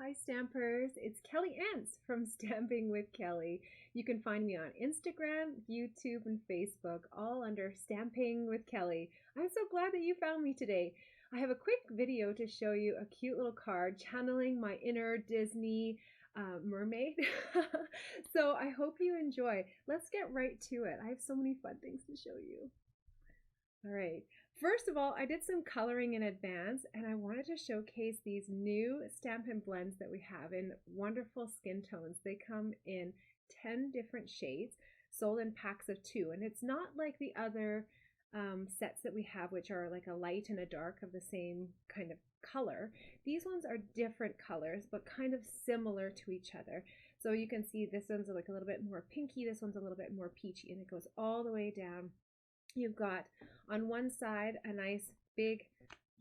Hi Stampers, it's Kelly Ants from Stamping with Kelly. You can find me on Instagram, YouTube, and Facebook, all under Stamping with Kelly. I'm so glad that you found me today. I have a quick video to show you a cute little card channeling my inner Disney mermaid. So I hope you enjoy. Let's get right to it. I have so many fun things to show you. All right. First of all, I did some coloring in advance and I wanted to showcase these new Stampin' Blends that we have in wonderful skin tones. They come in 10 different shades, sold in packs of 2. And it's not like the other sets that we have, which are like a light and a dark of the same kind of color. These ones are different colors, but kind of similar to each other. So you can see this one's like a little bit more pinky, this one's a little bit more peachy, and it goes all the way down. You've got on one side a nice big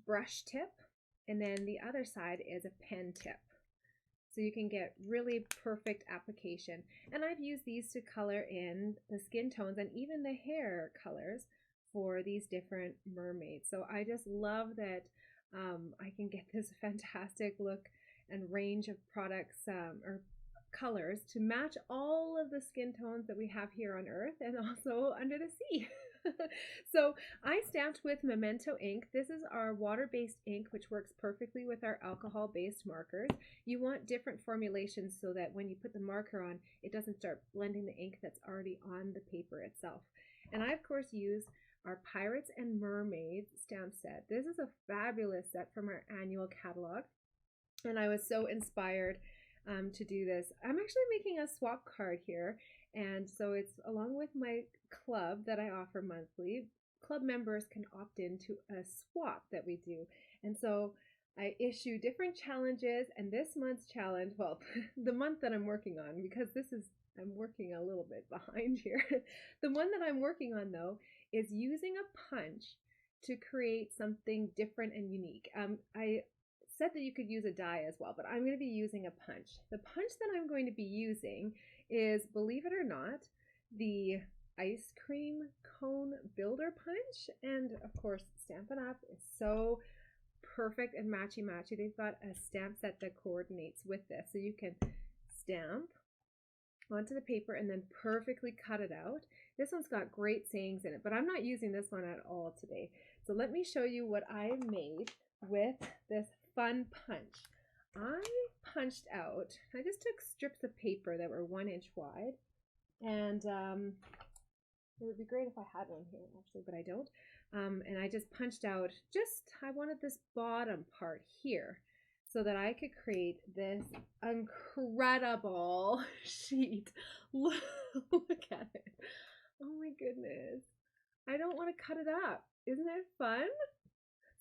brush tip, and then the other side is a pen tip. So you can get really perfect application. And I've used these to color in the skin tones and even the hair colors for these different mermaids. So I just love that I can get this fantastic look and range of products or colors to match all of the skin tones that we have here on Earth and also under the sea. So I stamped with Memento ink. This is our water-based ink, which works perfectly with our alcohol-based markers. You want different formulations so that when you put the marker on, it doesn't start blending the ink that's already on the paper itself. And I, of course, use our Pirates and Mermaids stamp set. This is a fabulous set from our annual catalog, and I was so inspired to do this. I'm actually making a swap card here, and so it's along with my club that I offer monthly. Club members can opt into a swap that we do, and so I issue different challenges, and this month's challenge, well, the month that I'm working on, because I'm working a little bit behind here. The one that I'm working on though is using a punch to create something different and unique. I said that you could use a die as well, but I'm going to be using a punch. The punch that I'm going to be using is, believe it or not, the ice cream cone builder punch. And of course, Stampin' Up! Is so perfect and matchy-matchy. They've got a stamp set that coordinates with this. So you can stamp onto the paper and then perfectly cut it out. This one's got great sayings in it, but I'm not using this one at all today. So let me show you what I made with this fun punch. I punched out, I just took strips of paper that were 1 inch wide, and it would be great if I had one here actually, but I don't. And I just punched out I wanted this bottom part here so that I could create this incredible sheet. Look at it. Oh my goodness. I don't want to cut it up. Isn't it fun?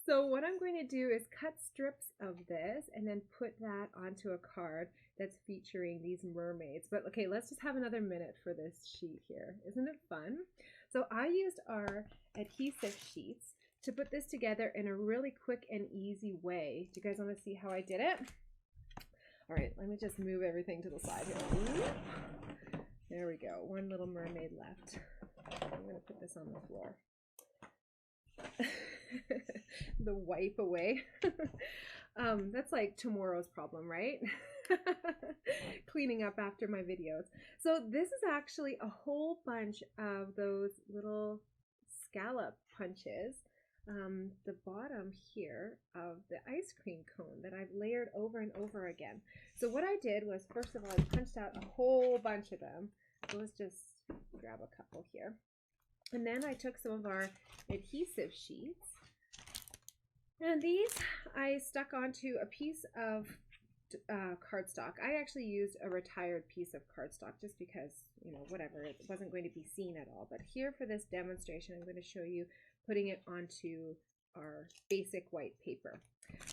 So what I'm going to do is cut strips of this and then put that onto a card that's featuring these mermaids. But okay, let's just have another minute for this sheet here. Isn't it fun? So I used our adhesive sheets to put this together in a really quick and easy way. Do you guys want to see how I did it? All right, let me just move everything to the side here. There we go. One little mermaid left. I'm going to put this on the floor. The wipe away. That's like tomorrow's problem, right? Cleaning up after my videos. So this is actually a whole bunch of those little scallop punches, the bottom here of the ice cream cone that I've layered over and over again. So what I did was, first of all, I punched out a whole bunch of them. So let's just grab a couple here. And then I took some of our adhesive sheets, and these I stuck onto a piece of cardstock. I actually used a retired piece of cardstock just because, you know, whatever, it wasn't going to be seen at all. But here for this demonstration, I'm going to show you putting it onto our basic white paper.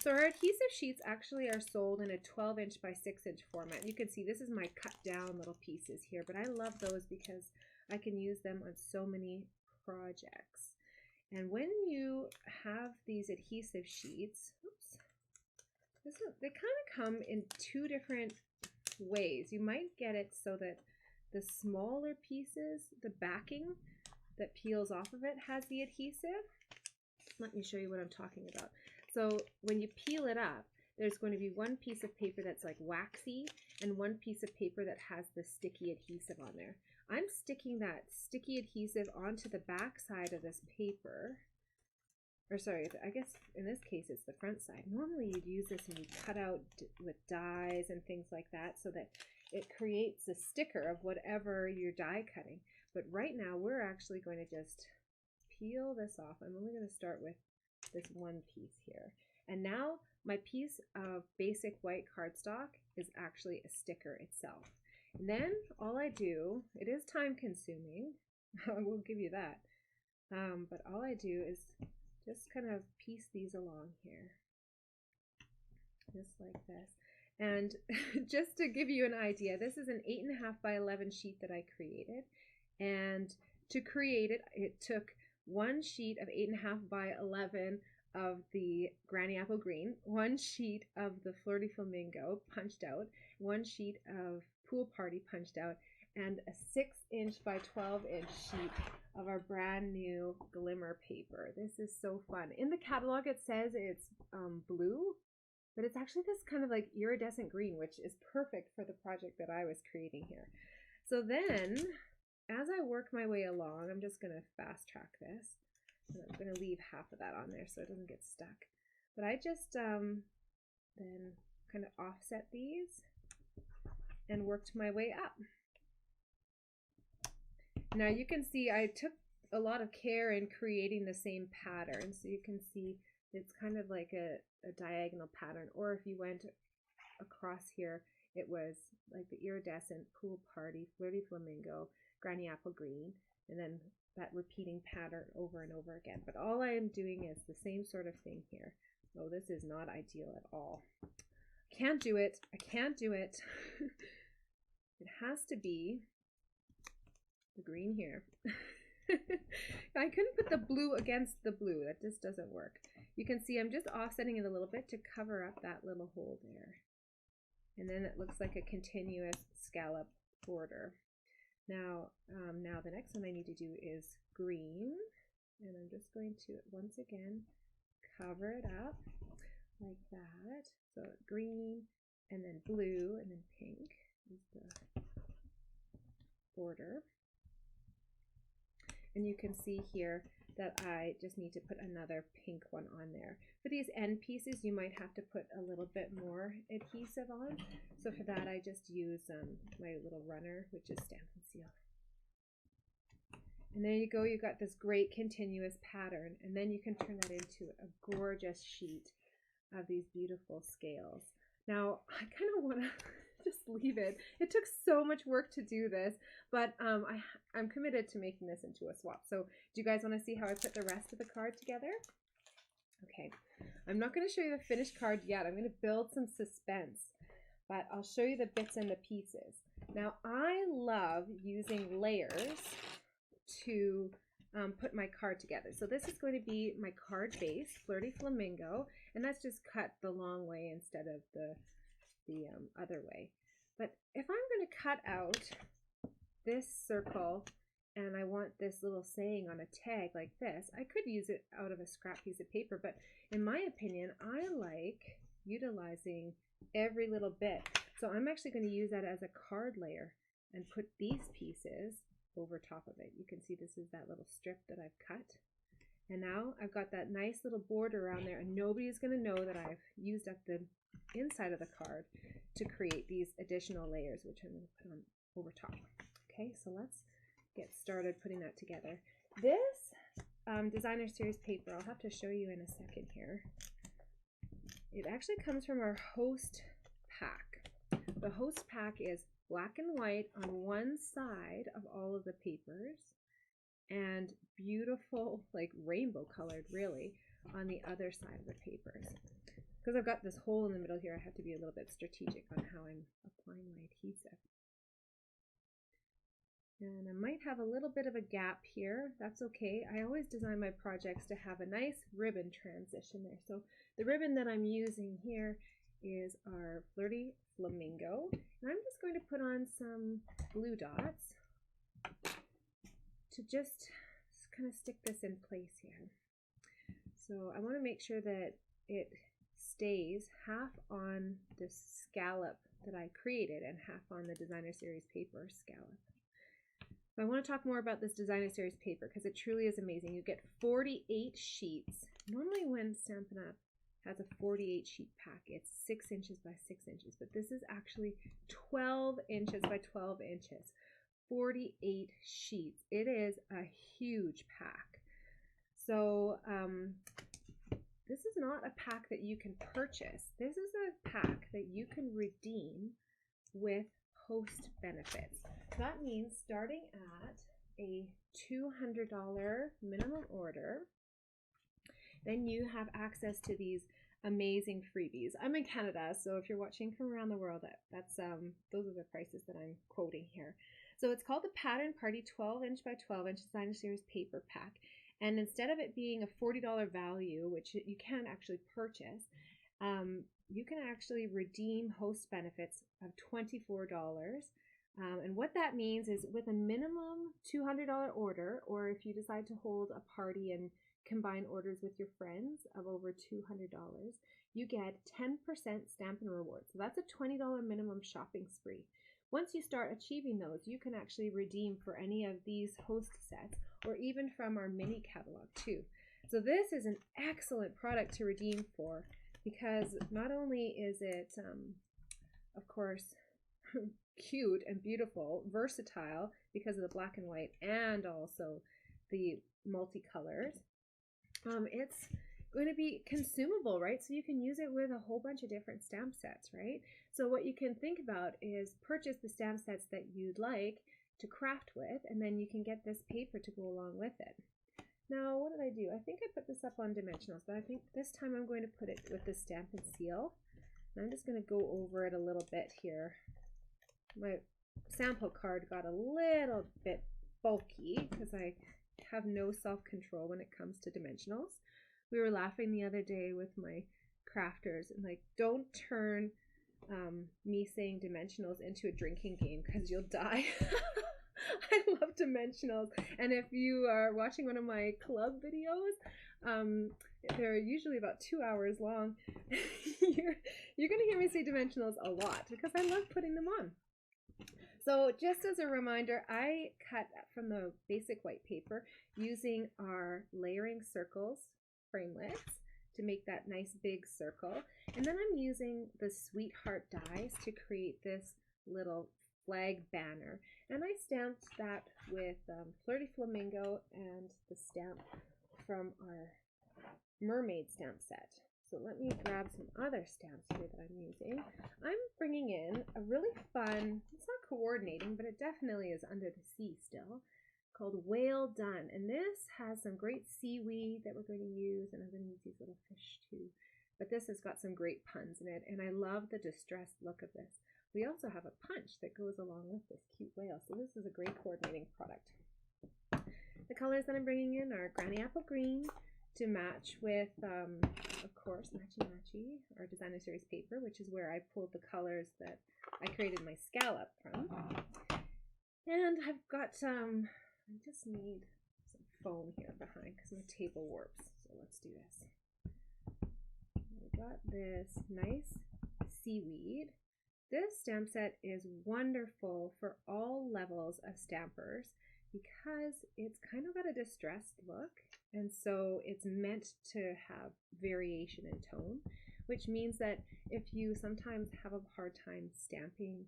So our adhesive sheets actually are sold in a 12 inch by 6 inch format. You can see this is my cut down little pieces here, but I love those because I can use them on so many projects. And when you have these adhesive sheets, they kind of come in 2 different ways. You might get it so that the smaller pieces, the backing that peels off of it, has the adhesive. Let me show you what I'm talking about. So when you peel it up, there's going to be one piece of paper that's like waxy and one piece of paper that has the sticky adhesive on there. I'm sticking that sticky adhesive onto the back side of this paper. Or sorry, I guess in this case it's the front side. Normally you'd use this and you cut out with dies and things like that so that it creates a sticker of whatever you're die cutting. But right now we're actually going to just peel this off. I'm only going to start with this one piece here. And now my piece of basic white cardstock is actually a sticker itself. And then all I do, it is time consuming, I will give you that, but all I do is just kind of piece these along here, just like this. And just to give you an idea, this is an 8.5 by 11 sheet that I created. And to create it, it took one sheet of 8.5 by 11 of the Granny Apple Green, one sheet of the Flirty Flamingo punched out, one sheet of Pool Party punched out, and a 6-inch by 12-inch sheet of our brand new glimmer paper. This is so fun. In the catalog it says it's blue, but it's actually this kind of like iridescent green, which is perfect for the project that I was creating here. So then, as I work my way along, I'm just going to fast track this. And I'm going to leave half of that on there so it doesn't get stuck. But I just then kind of offset these and worked my way up. Now you can see I took a lot of care in creating the same pattern. So you can see it's kind of like a diagonal pattern. Or if you went across here, it was like the iridescent Pool Party, Flirty Flamingo, Granny Apple Green, and then that repeating pattern over and over again. But all I am doing is the same sort of thing here. Oh, this is not ideal at all. I can't do it. I can't do it. It has to be the green here. I couldn't put the blue against the blue. That just doesn't work. You can see I'm just offsetting it a little bit to cover up that little hole there. And then it looks like a continuous scallop border. Now the next one I need to do is green, and I'm just going to once again cover it up like that. So green, and then blue, and then pink is the border. And you can see here that I just need to put another pink one on there. For these end pieces, you might have to put a little bit more adhesive on. So for that, I just use my little runner, which is Stamp and Seal. And there you go, you got this great continuous pattern. And then you can turn that into a gorgeous sheet of these beautiful scales. Now, I kind of want to just leave it. It took so much work to do this, but I'm committed to making this into a swap. So do you guys want to see how I put the rest of the card together? Okay, I'm not going to show you the finished card yet. I'm going to build some suspense, but I'll show you the bits and the pieces. Now, I love using layers to put my card together. So this is going to be my card base, Flirty Flamingo, and that's just cut the long way instead of the other way. But if I'm going to cut out this circle and I want this little saying on a tag like this, I could use it out of a scrap piece of paper, but in my opinion, I like utilizing every little bit. So I'm actually going to use that as a card layer and put these pieces over top of it. You can see this is that little strip that I've cut. And now I've got that nice little border around there, and nobody's going to know that I've used up the inside of the card to create these additional layers, which I'm going to put on over top. Okay, so let's get started putting that together. This designer series paper, I'll have to show you in a second here. It actually comes from our host pack. The host pack is black and white on one side of all of the papers, and beautiful, like rainbow colored really, on the other side of the papers. Because I've got this hole in the middle here, I have to be a little bit strategic on how I'm applying my adhesive. And I might have a little bit of a gap here. That's okay. I always design my projects to have a nice ribbon transition there. So the ribbon that I'm using here is our Flirty Flamingo. And I'm just going to put on some blue dots to just kind of stick this in place here. So I want to make sure that it stays half on the scallop that I created and half on the Designer Series paper scallop. I want to talk more about this Designer Series paper because it truly is amazing. You get 48 sheets. Normally when Stampin' Up! Has a 48 sheet pack, it's 6 inches by 6 inches, but this is actually 12 inches by 12 inches. 48 sheets. It is a huge pack. So this is not a pack that you can purchase. This is a pack that you can redeem with host benefits. That means starting at a $200 minimum order, then you have access to these amazing freebies. I'm in Canada, so if you're watching from around the world, that's those are the prices that I'm quoting here. So it's called the Pattern Party 12 inch by 12 inch Designer Series paper pack. And instead of it being a $40 value, which you can actually purchase, you can actually redeem host benefits of $24. And what that means is with a minimum $200 order, or if you decide to hold a party and combine orders with your friends of over $200, you get 10% Stampin' Rewards. So that's a $20 minimum shopping spree. Once you start achieving those, you can actually redeem for any of these host sets or even from our mini catalog too. So this is an excellent product to redeem for because not only is it, of course, cute and beautiful, versatile because of the black and white and also the multicolors, it's going to be consumable, right? So you can use it with a whole bunch of different stamp sets, right? So what you can think about is purchase the stamp sets that you'd like to craft with, and then you can get this paper to go along with it. Now, what did I do? I think I put this up on dimensionals, but I think this time I'm going to put it with the Stampin' Seal. And I'm just going to go over it a little bit here. My sample card got a little bit bulky because I have no self-control when it comes to dimensionals. We were laughing the other day with my crafters and like, don't turn me saying dimensionals into a drinking game because you'll die. I love dimensionals, and if you are watching one of my club videos, they're usually about 2 hours long. you're gonna hear me say dimensionals a lot because I love putting them on. So just as a reminder, I cut from the basic white paper using our layering circles framelits to make that nice big circle. And then I'm using the Sweetheart dies to create this little flag banner. And I stamped that with Flirty Flamingo and the stamp from our Mermaid stamp set. So let me grab some other stamps here that I'm using. I'm bringing in a really fun, it's not coordinating, but it definitely is under the sea still, called Whale Done. And this has some great seaweed that we're going to use, and I'm going to use these little fish too. But this has got some great puns in it, and I love the distressed look of this. We also have a punch that goes along with this cute whale, so this is a great coordinating product. The colors that I'm bringing in are Granny Apple Green to match with, of course, Matchy Matchy, our Designer Series paper, which is where I pulled the colors that I created my scallop from. And I've got I just need some foam here behind because my table warps. So let's do this. I've got this nice seaweed. This stamp set is wonderful for all levels of stampers because it's kind of got a distressed look, and so it's meant to have variation in tone, which means that if you sometimes have a hard time stamping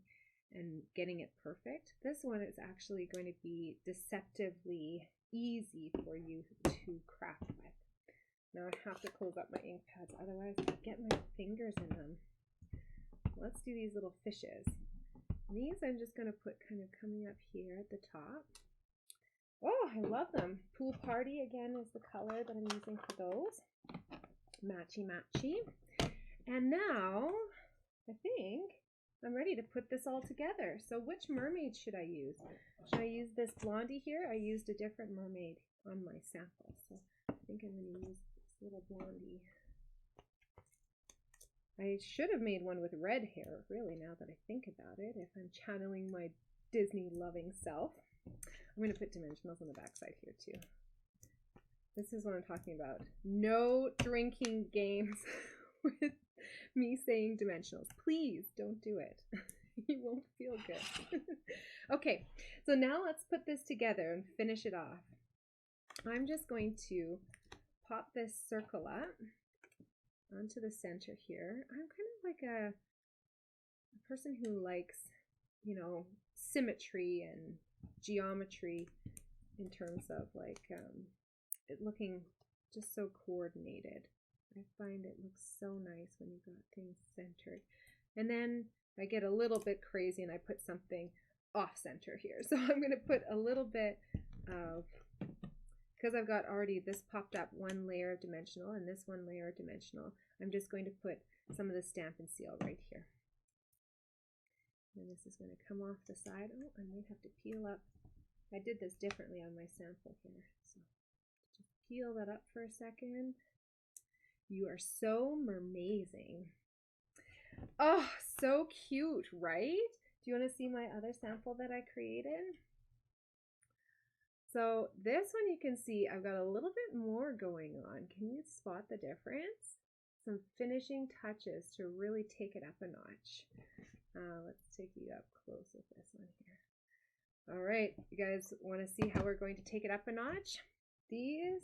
and getting it perfect, this one is actually going to be deceptively easy for you to craft with. Now I have to close up my ink pads, otherwise I get my fingers in them. Let's do these little fishes. These I'm just going to put kind of coming up here at the top. Oh, I love them. Pool Party again is the color that I'm using for those. Matchy Matchy. And now I think I'm ready to put this all together. So which mermaid should I use? Should I use this blondie here? I used a different mermaid on my sample, so I think I'm going to use this little blondie. I should have made one with red hair, really, now that I think about it, if I'm channeling my Disney loving self. I'm going to put dimensionals on the back side here too. This is what I'm talking about. No drinking games with me saying dimensionals. Please don't do it. You won't feel good. Okay, so now let's put this together and finish it off. I'm just going to pop this circle up onto the center here. I'm kind of like a person who likes, you know, symmetry and geometry in terms of like it looking just so coordinated. I find it looks so nice when you've got things centered. And then I get a little bit crazy and I put something off center here. So I'm going to put a little bit of, because I've got already this popped up one layer of dimensional and this one layer of dimensional, I'm just going to put some of the Stampin' Seal right here. And this is going to come off the side. Oh, I might have to peel up. I did this differently on my sample here. So just peel that up for a second. You are so mermazing. Oh, so cute, right? Do you want to see my other sample that I created? So this one you can see I've got a little bit more going on. Can you spot the difference? Some finishing touches to really take it up a notch. Let's take you up close with this one here. All right, you guys want to see how we're going to take it up a notch? These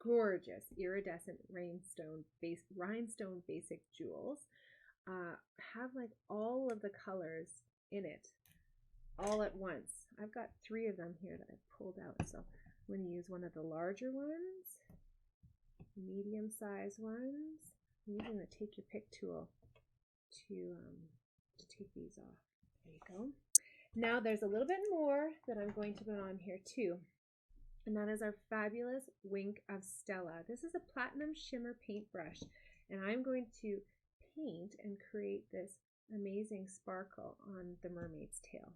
gorgeous iridescent rhinestone basic jewels have like all of the colors in it all at once. I've got 3 of them here that I've pulled out, so I'm going to use one of the larger ones, medium sized ones. I'm using the take your pick tool to take these off. There you go. Now there's a little bit more that I'm going to put on here too, and that is our fabulous Wink of Stella. This is a platinum shimmer paintbrush, and I'm going to paint and create this amazing sparkle on the mermaid's tail.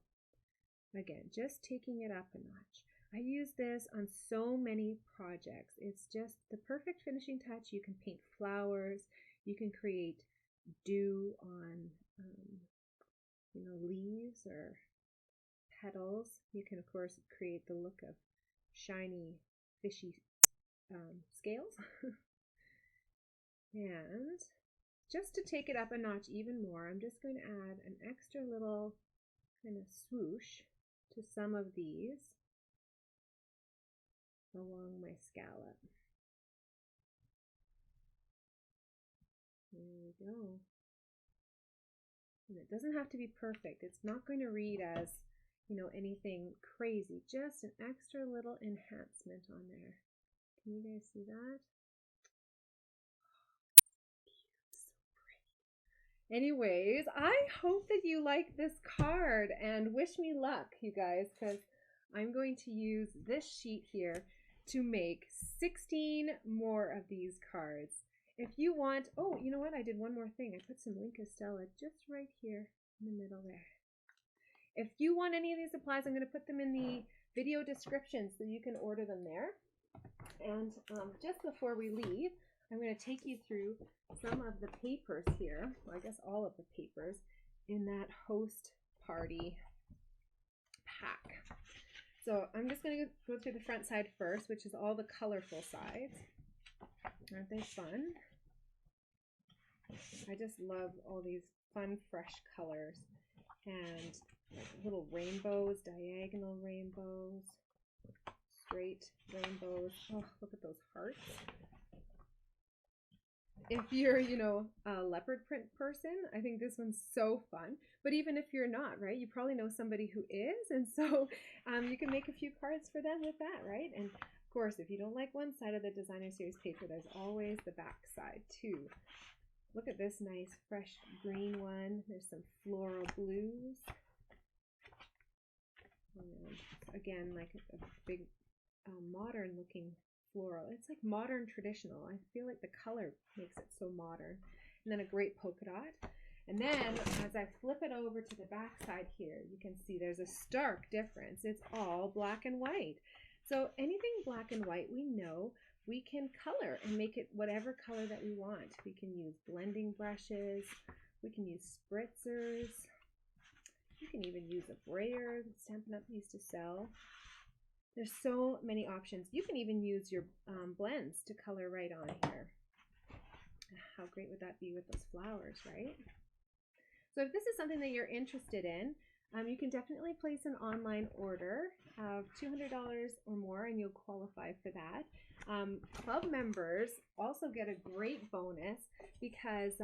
Again, just taking it up a notch. I use this on so many projects. It's just the perfect finishing touch. You can paint flowers, you can create dew on you know, leaves or petals. You can of course create the look of shiny fishy scales. And just to take it up a notch even more, I'm just going to add an extra little kind of swoosh to some of these along my scallop. There we go. And it doesn't have to be perfect. It's not going to read as, you know, anything crazy, just an extra little enhancement on there. Can you guys see that? Anyways, I hope that you like this card and wish me luck, you guys, because I'm going to use this sheet here to make 16 more of these cards. If you want, oh, you know what? I did one more thing. I put some Wink of Stella just right here in the middle there. If you want any of these supplies, I'm going to put them in the video description so you can order them there. And just before we leave, I'm going to take you through some of the papers here, well, I guess all of the papers in that host party pack. So I'm just going to go through the front side first, which is all the colorful sides. Aren't they fun? I just love all these fun, fresh colors and little rainbows, diagonal rainbows, straight rainbows. Oh, look at those hearts. If you're, you know, a leopard print person, I think this one's so fun. But even if you're not, right, you probably know somebody who is. And so you can make a few cards for them with that, right? And of course, if you don't like one side of the designer series paper, there's always the back side too. Look at this nice fresh green one. There's some floral blues. And again, like a big modern looking floral. It's like modern traditional. I feel like the color makes it so modern. And then a great polka dot. And then as I flip it over to the back side here, you can see there's a stark difference. It's all black and white. So anything black and white, we know we can color and make it whatever color that we want. We can use blending brushes. We can use spritzers. You can even use a brayer that Stampin' Up! Used to sell. There's so many options. You can even use your blends to color right on here. How great would that be with those flowers, right? So if this is something that you're interested in, you can definitely place an online order of $200 or more and you'll qualify for that. Club members also get a great bonus because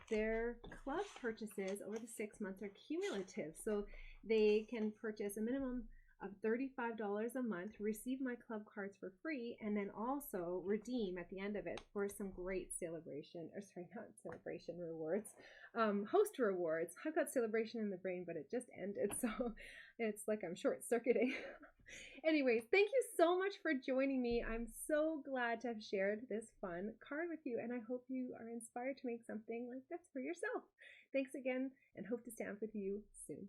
their club purchases over the 6 months are cumulative. So they can purchase a minimum of $35 a month, receive my club cards for free, and then also redeem at the end of it for some great celebration, or sorry, not celebration rewards, host rewards. I've got celebration in the brain, but it just ended, so it's like I'm short-circuiting. Anyways, thank you so much for joining me. I'm so glad to have shared this fun card with you, and I hope you are inspired to make something like this for yourself. Thanks again, and hope to stamp with you soon.